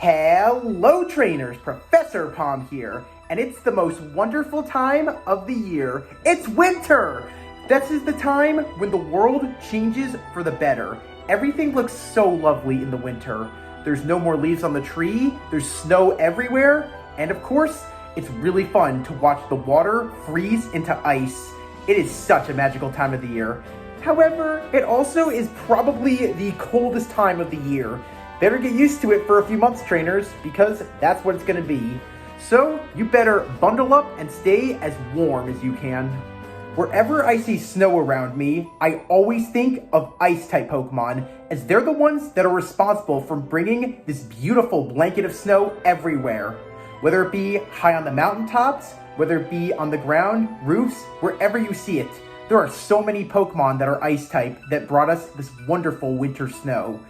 Hello trainers, Professor Palm here, and it's the most wonderful time of the year. It's winter! This is the time when the world changes for the better. Everything looks so lovely in the winter. There's no more leaves on the tree, there's snow everywhere, and of course, it's really fun to watch the water freeze into ice. It is such a magical time of the year. However, it also is probably the coldest time of the year. Better get used to it for a few months, trainers, because that's what it's going to be. So, you better bundle up and stay as warm as you can. Wherever I see snow around me, I always think of Ice Type Pokemon, as they're the ones that are responsible for bringing this beautiful blanket of snow everywhere. Whether it be high on the mountaintops, whether it be on the ground, roofs, wherever you see it. There are so many Pokemon that are Ice Type that brought us this wonderful winter snow.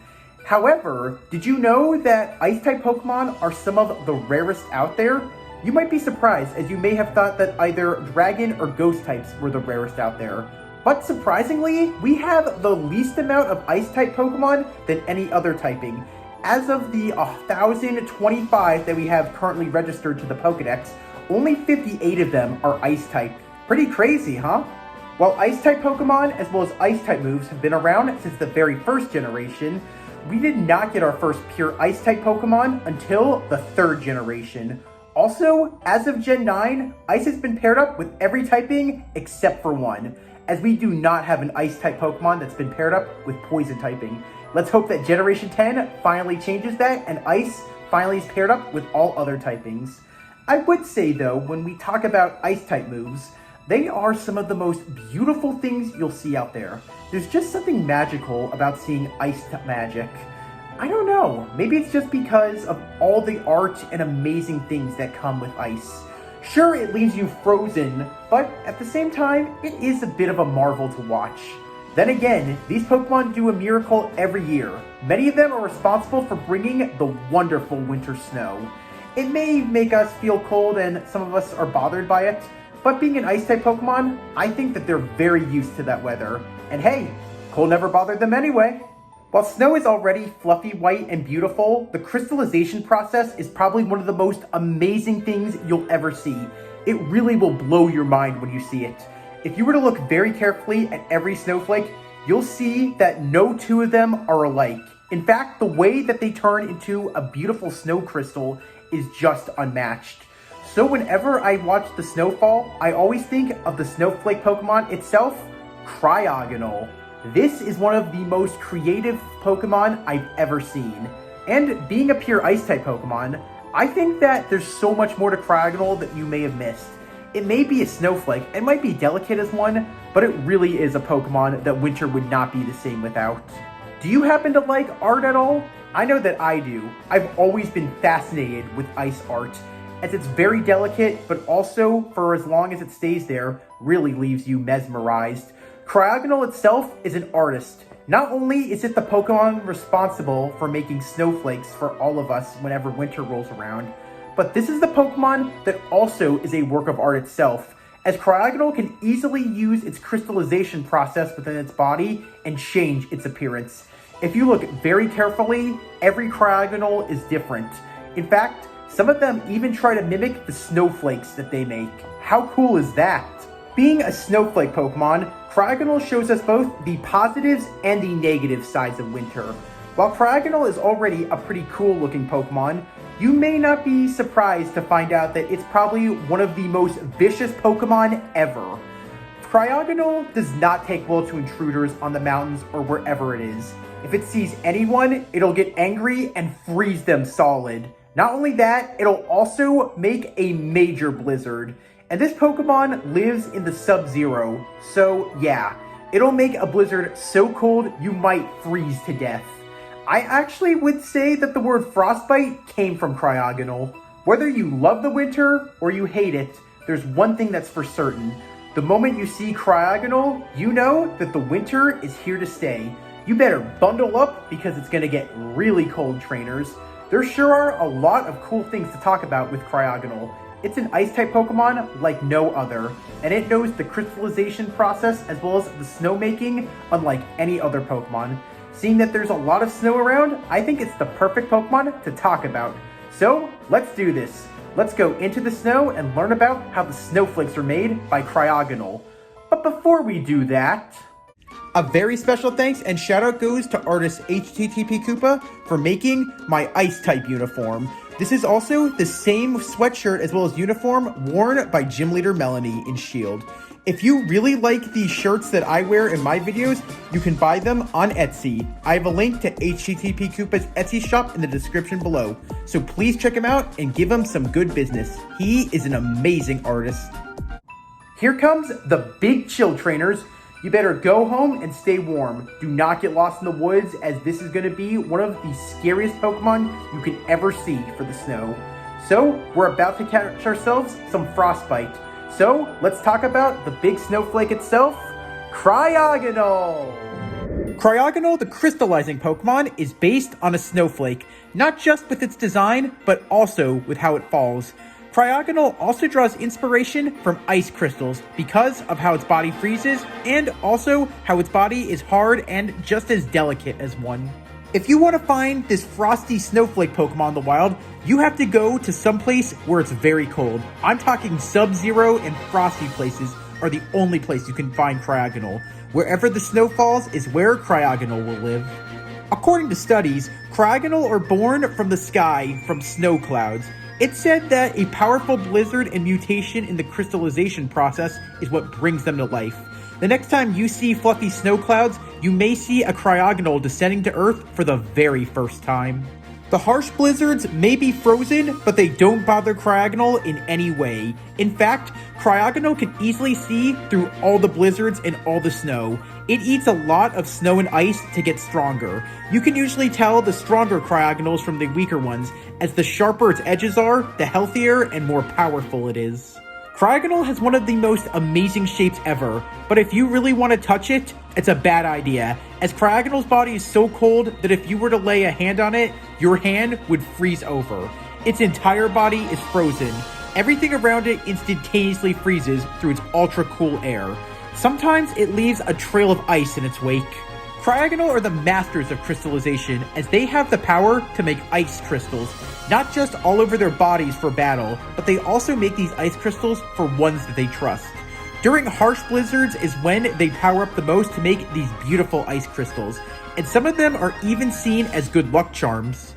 However, did you know that Ice-type Pokemon are some of the rarest out there? You might be surprised, as you may have thought that either Dragon or Ghost types were the rarest out there. But surprisingly, we have the least amount of Ice-type Pokemon than any other typing. As of the 1,025 that we have currently registered to the Pokedex, only 58 of them are Ice-type. Pretty crazy, huh? While Ice-type Pokemon, as well as Ice-type moves, have been around since the very first generation, we did not get our first pure Ice-type Pokemon until the third generation. Also, as of Gen 9, Ice has been paired up with every typing except for one, as we do not have an Ice-type Pokemon that's been paired up with Poison typing. Let's hope that Generation 10 finally changes that, and Ice finally is paired up with all other typings. I would say though, when we talk about Ice-type moves, they are some of the most beautiful things you'll see out there. There's just something magical about seeing ice magic. I don't know, maybe it's just because of all the art and amazing things that come with ice. Sure, it leaves you frozen, but at the same time, it is a bit of a marvel to watch. Then again, these Pokemon do a miracle every year. Many of them are responsible for bringing the wonderful winter snow. It may make us feel cold and some of us are bothered by it, but being an Ice-type Pokemon, I think that they're very used to that weather. And hey, cold never bothered them anyway. While snow is already fluffy white and beautiful, the crystallization process is probably one of the most amazing things you'll ever see. It really will blow your mind when you see it. If you were to look very carefully at every snowflake, you'll see that no two of them are alike. In fact, the way that they turn into a beautiful snow crystal is just unmatched. So whenever I watch the snowfall, I always think of the Snowflake Pokemon itself, Cryogonal. This is one of the most creative Pokemon I've ever seen. And being a pure Ice-type Pokemon, I think that there's so much more to Cryogonal that you may have missed. It may be a snowflake, it might be delicate as one, but it really is a Pokemon that winter would not be the same without. Do you happen to like art at all? I know that I do. I've always been fascinated with ice art, as it's very delicate, but also, for as long as it stays there, really leaves you mesmerized. Cryogonal itself is an artist. Not only is it the Pokemon responsible for making snowflakes for all of us whenever winter rolls around, but this is the Pokemon that also is a work of art itself, as Cryogonal can easily use its crystallization process within its body and change its appearance. If you look very carefully, every Cryogonal is different. In fact, some of them even try to mimic the snowflakes that they make. How cool is that? Being a snowflake Pokemon, Cryogonal shows us both the positives and the negative sides of winter. While Cryogonal is already a pretty cool looking Pokemon, you may not be surprised to find out that it's probably one of the most vicious Pokemon ever. Cryogonal does not take well to intruders on the mountains or wherever it is. If it sees anyone, it'll get angry and freeze them solid. Not only that, it'll also make a major blizzard. And this Pokemon lives in the Sub-Zero, so yeah, it'll make a blizzard so cold you might freeze to death. I actually would say that the word frostbite came from Cryogonal. Whether you love the winter or you hate it, there's one thing that's for certain. The moment you see Cryogonal, you know that the winter is here to stay. You better bundle up because it's gonna get really cold, trainers. There sure are a lot of cool things to talk about with Cryogonal. It's an Ice-type Pokemon like no other, and it knows the crystallization process as well as the snowmaking unlike any other Pokemon. Seeing that there's a lot of snow around, I think it's the perfect Pokemon to talk about. So, let's do this. Let's go into the snow and learn about how the snowflakes are made by Cryogonal. But before we do that, a very special thanks and shout out goes to artist HTTP Koopa for making my Ice Type uniform. This is also the same sweatshirt as well as uniform worn by Gym Leader Melanie in S.H.I.E.L.D. If you really like these shirts that I wear in my videos, you can buy them on Etsy. I have a link to HTTP Koopa's Etsy shop in the description below, so please check him out and give him some good business. He is an amazing artist. Here comes the big chill trainers. You better go home and stay warm. Do not get lost in the woods, as this is going to be one of the scariest Pokemon you can ever see for the snow. So, we're about to catch ourselves some frostbite. So, let's talk about the big snowflake itself, Cryogonal! Cryogonal, the crystallizing Pokemon, is based on a snowflake, not just with its design, but also with how it falls. Cryogonal also draws inspiration from ice crystals because of how its body freezes and also how its body is hard and just as delicate as one. If you want to find this frosty snowflake Pokemon in the wild, you have to go to some place where it's very cold. I'm talking Sub-Zero and frosty places are the only place you can find Cryogonal. Wherever the snow falls is where Cryogonal will live. According to studies, Cryogonal are born from the sky from snow clouds. It's said that a powerful blizzard and mutation in the crystallization process is what brings them to life. The next time you see fluffy snow clouds, you may see a Cryogonal descending to Earth for the very first time. The harsh blizzards may be frozen, but they don't bother Cryogonal in any way. In fact, Cryogonal can easily see through all the blizzards and all the snow. It eats a lot of snow and ice to get stronger. You can usually tell the stronger Cryogonals from the weaker ones, as the sharper its edges are, the healthier and more powerful it is. Cryogonal has one of the most amazing shapes ever, but if you really want to touch it, it's a bad idea, as Cryogonal's body is so cold that if you were to lay a hand on it, your hand would freeze over. Its entire body is frozen. Everything around it instantaneously freezes through its ultra-cool air. Sometimes it leaves a trail of ice in its wake. Cryogonal are the masters of crystallization, as they have the power to make ice crystals, not just all over their bodies for battle, but they also make these ice crystals for ones that they trust. During harsh blizzards is when they power up the most to make these beautiful ice crystals, and some of them are even seen as good luck charms.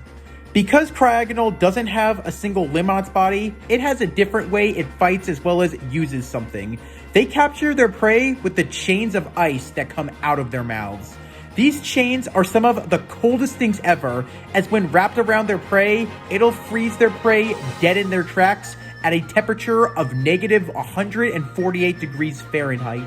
Because Cryogonal doesn't have a single limb on its body, it has a different way it fights as well as uses something. They capture their prey with the chains of ice that come out of their mouths. These chains are some of the coldest things ever, as when wrapped around their prey, it'll freeze their prey dead in their tracks at a temperature of negative 148 degrees Fahrenheit.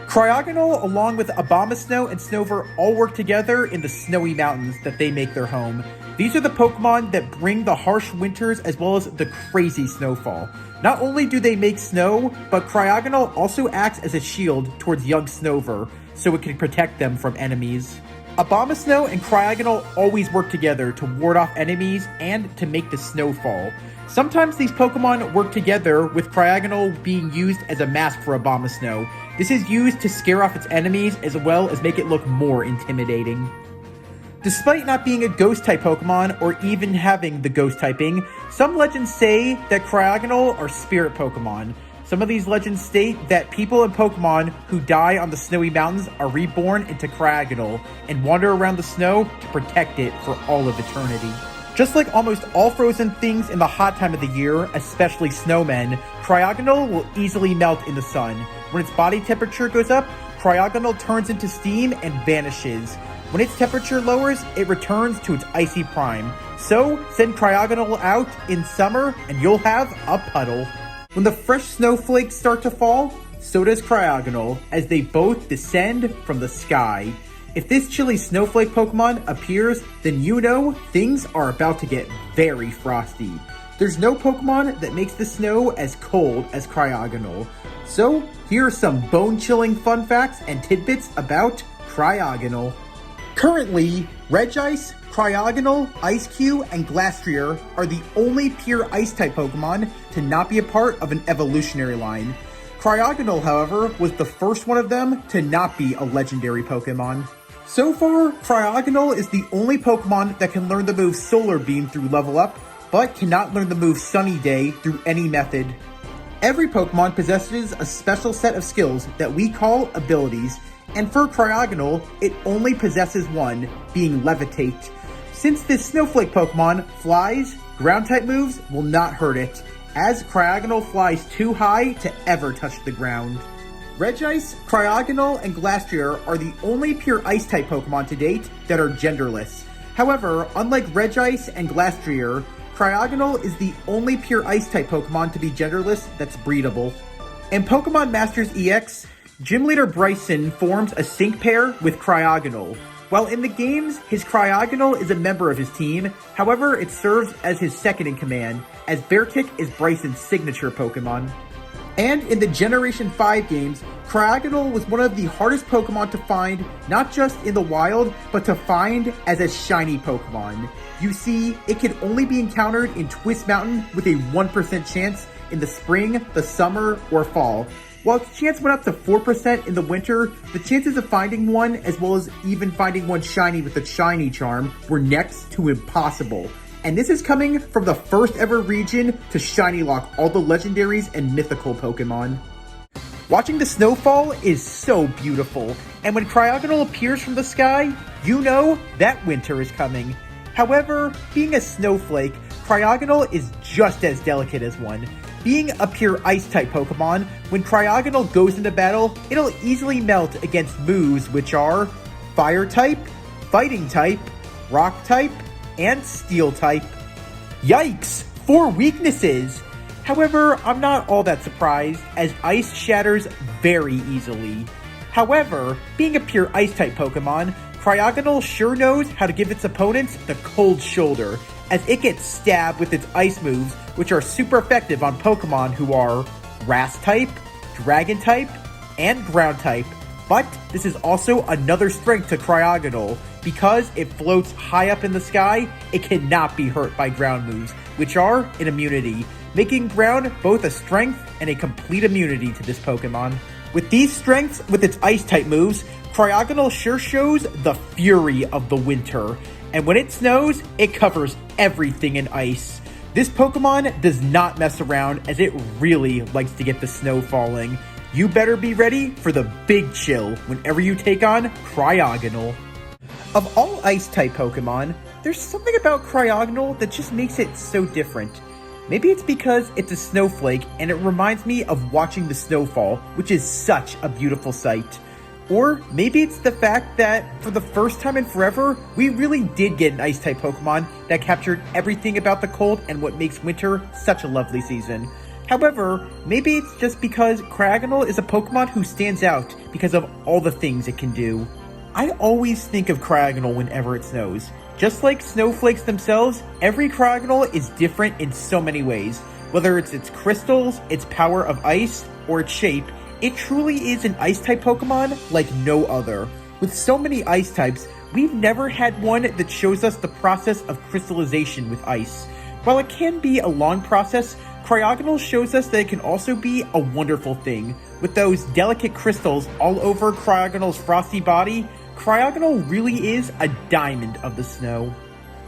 Cryogonal, along with Abomasnow and Snover, all work together in the snowy mountains that they make their home. These are the Pokemon that bring the harsh winters as well as the crazy snowfall. Not only do they make snow, but Cryogonal also acts as a shield towards young Snover, so it can protect them from enemies. Abomasnow and Cryogonal always work together to ward off enemies and to make the snow fall. Sometimes these Pokemon work together, with Cryogonal being used as a mask for Abomasnow. This is used to scare off its enemies as well as make it look more intimidating. Despite not being a Ghost-type Pokemon, or even having the Ghost typing, some legends say that Cryogonal are Spirit Pokemon. Some of these legends state that people and Pokemon who die on the snowy mountains are reborn into Cryogonal and wander around the snow to protect it for all of eternity. Just like almost all frozen things in the hot time of the year, especially snowmen, Cryogonal will easily melt in the sun. When its body temperature goes up, Cryogonal turns into steam and vanishes. When its temperature lowers, it returns to its icy prime. So, send Cryogonal out in summer and you'll have a puddle. When the fresh snowflakes start to fall, so does Cryogonal, as they both descend from the sky. If this chilly snowflake Pokemon appears, then you know things are about to get very frosty. There's no Pokemon that makes the snow as cold as Cryogonal. So, here are some bone-chilling fun facts and tidbits about Cryogonal. Currently, Regice, Cryogonal, Ice-Q, and Glastrier are the only pure Ice-type Pokemon to not be a part of an evolutionary line. Cryogonal, however, was the first one of them to not be a legendary Pokemon. So far, Cryogonal is the only Pokemon that can learn the move Solar Beam through Level Up, but cannot learn the move Sunny Day through any method. Every Pokemon possesses a special set of skills that we call abilities, and for Cryogonal, it only possesses one, being Levitate. Since this Snowflake Pokemon flies, Ground-type moves will not hurt it, as Cryogonal flies too high to ever touch the ground. Regice, Cryogonal, and Glastrier are the only pure Ice-type Pokemon to date that are genderless. However, unlike Regice and Glastrier, Cryogonal is the only pure Ice-type Pokemon to be genderless that's breedable. In Pokemon Masters EX, Gym Leader Bryson forms a sync pair with Cryogonal. While in the games, his Cryogonal is a member of his team, however, it serves as his second-in-command, as Beartic is Bryson's signature Pokemon. And in the Generation 5 games, Cryogonal was one of the hardest Pokemon to find, not just in the wild, but to find as a shiny Pokemon. You see, it can only be encountered in Twist Mountain with a 1% chance in the spring, the summer, or fall. While its chance went up to 4% in the winter, the chances of finding one, as well as even finding one shiny with a shiny charm, were next to impossible. And this is coming from the first ever region to shiny lock all the legendaries and mythical Pokemon. Watching the snowfall is so beautiful, and when Cryogonal appears from the sky, you know that winter is coming. However, being a snowflake, Cryogonal is just as delicate as one. Being a pure Ice-type Pokemon, when Cryogonal goes into battle, it'll easily melt against moves which are Fire-type, Fighting-type, Rock-type, and Steel-type. Yikes! 4 weaknesses! However, I'm not all that surprised, as Ice shatters very easily. However, being a pure Ice-type Pokemon, Cryogonal sure knows how to give its opponents the cold shoulder, as it gets stabbed with its Ice moves, which are super effective on Pokemon who are Grass-type, Dragon-type, and Ground-type. But this is also another strength to Cryogonal. Because it floats high up in the sky, it cannot be hurt by ground moves, which are an immunity, making ground both a strength and a complete immunity to this Pokemon. With these strengths with its Ice-type moves, Cryogonal sure shows the fury of the winter. And when it snows, it covers everything in ice. This Pokemon does not mess around, as it really likes to get the snow falling. You better be ready for the big chill whenever you take on Cryogonal. Of all Ice-type Pokemon, there's something about Cryogonal that just makes it so different. Maybe it's because it's a snowflake and it reminds me of watching the snowfall, which is such a beautiful sight. Or maybe it's the fact that, for the first time in forever, we really did get an Ice-type Pokemon that captured everything about the cold and what makes winter such a lovely season. However, maybe it's just because Cryogonal is a Pokemon who stands out because of all the things it can do. I always think of Cryogonal whenever it snows. Just like snowflakes themselves, every Cryogonal is different in so many ways. Whether it's its crystals, its power of ice, or its shape, it truly is an Ice-type Pokemon like no other. With so many Ice types, we've never had one that shows us the process of crystallization with ice. While it can be a long process, Cryogonal shows us that it can also be a wonderful thing. With those delicate crystals all over Cryogonal's frosty body, Cryogonal really is a diamond of the snow.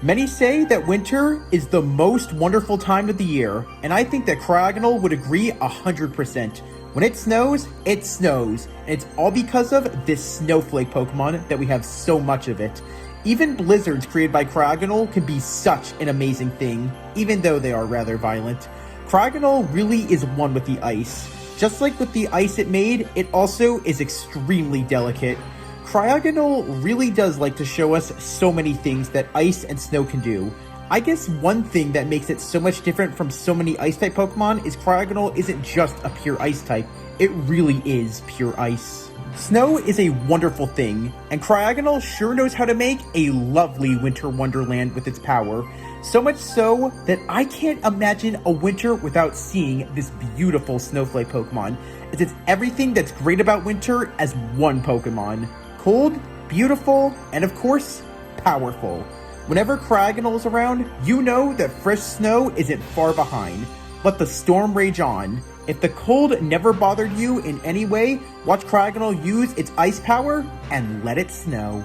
Many say that winter is the most wonderful time of the year, and I think that Cryogonal would agree 100%. When it snows, and it's all because of this Snowflake Pokemon that we have so much of it. Even blizzards created by Cryogonal can be such an amazing thing, even though they are rather violent. Cryogonal really is one with the ice. Just like with the ice it made, it also is extremely delicate. Cryogonal really does like to show us so many things that ice and snow can do. I guess one thing that makes it so much different from so many Ice-type Pokemon is Cryogonal isn't just a pure Ice type, it really is pure ice. Snow is a wonderful thing, and Cryogonal sure knows how to make a lovely winter wonderland with its power. So much so that I can't imagine a winter without seeing this beautiful Snowflake Pokemon, as it's everything that's great about winter as one Pokemon. Cold, beautiful, and of course, powerful. Whenever Cryogonal is around, you know that fresh snow isn't far behind. Let the storm rage on. If the cold never bothered you in any way, watch Cryogonal use its ice power and let it snow.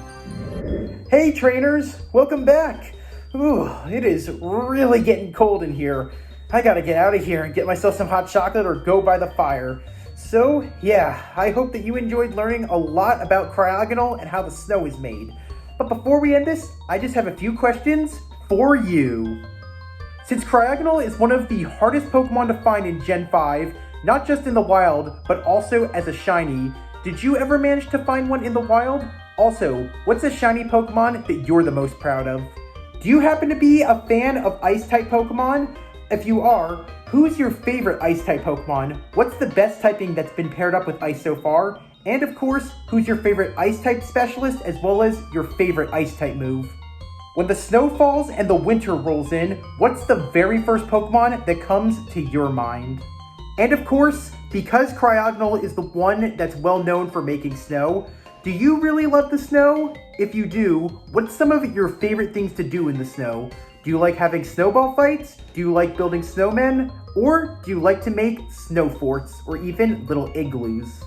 Hey trainers, welcome back. Ooh, it is really getting cold in here. I gotta get out of here and get myself some hot chocolate or go by the fire. So yeah, I hope that you enjoyed learning a lot about Cryogonal and how the snow is made. But before we end this, I just have a few questions for you. Since Cryogonal is one of the hardest Pokemon to find in Gen 5, not just in the wild, but also as a shiny, did you ever manage to find one in the wild? Also, what's a shiny Pokemon that you're the most proud of? Do you happen to be a fan of Ice Type Pokemon? If you are, who's your favorite Ice Type Pokemon? What's the best typing that's been paired up with Ice so far? And of course, who's your favorite Ice Type specialist as well as your favorite Ice Type move? When the snow falls and the winter rolls in, what's the very first Pokemon that comes to your mind? And of course, because Cryogonal is the one that's well known for making snow, do you really love the snow? If you do, what's some of your favorite things to do in the snow? Do you like having snowball fights? Do you like building snowmen? Or do you like to make snow forts or even little igloos?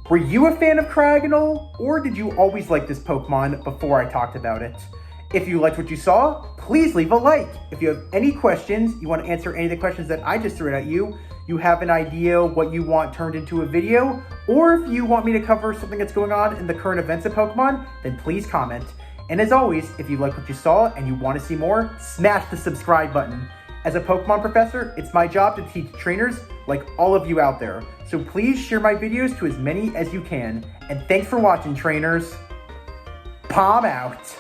Were you a fan of Cryogonal, or did you always like this Pokemon before I talked about it? If you liked what you saw, please leave a like. If you have any questions, you want to answer any of the questions that I just threw at you, you have an idea what you want turned into a video, or if you want me to cover something that's going on in the current events of Pokemon, then please comment. And as always, if you like what you saw and you want to see more, smash the subscribe button. As a Pokemon professor, it's my job to teach trainers like all of you out there. So please share my videos to as many as you can. And thanks for watching, trainers. Palm out.